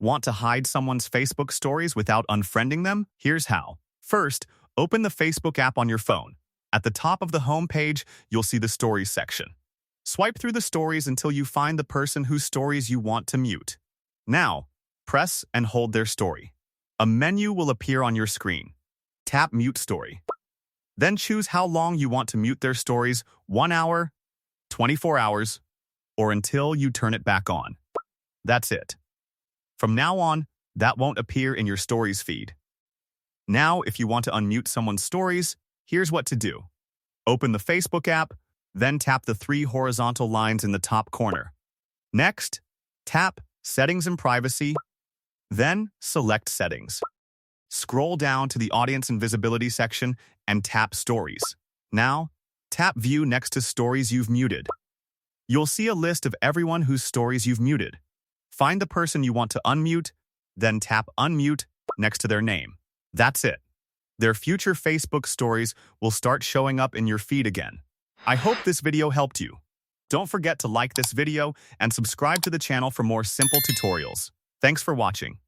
Want to hide someone's Facebook stories without unfriending them? Here's how. First, open the Facebook app on your phone. At the top of the home page, you'll see the Stories section. Swipe through the stories until you find the person whose stories you want to mute. Now, press and hold their story. A menu will appear on your screen. Tap Mute Story. Then choose how long you want to mute their stories, 1 hour, 24 hours, or until you turn it back on. That's it. From now on, that won't appear in your stories feed. Now, if you want to unmute someone's stories, here's what to do. Open the Facebook app, then tap the 3 horizontal lines in the top corner. Next, tap Settings and Privacy, then select Settings. Scroll down to the Audience and Visibility section and tap Stories. Now, tap View next to stories you've muted. You'll see a list of everyone whose stories you've muted. Find the person you want to unmute, then tap Unmute next to their name. That's it. Their future Facebook stories will start showing up in your feed again. I hope this video helped you. Don't forget to like this video and subscribe to the channel for more simple tutorials. Thanks for watching.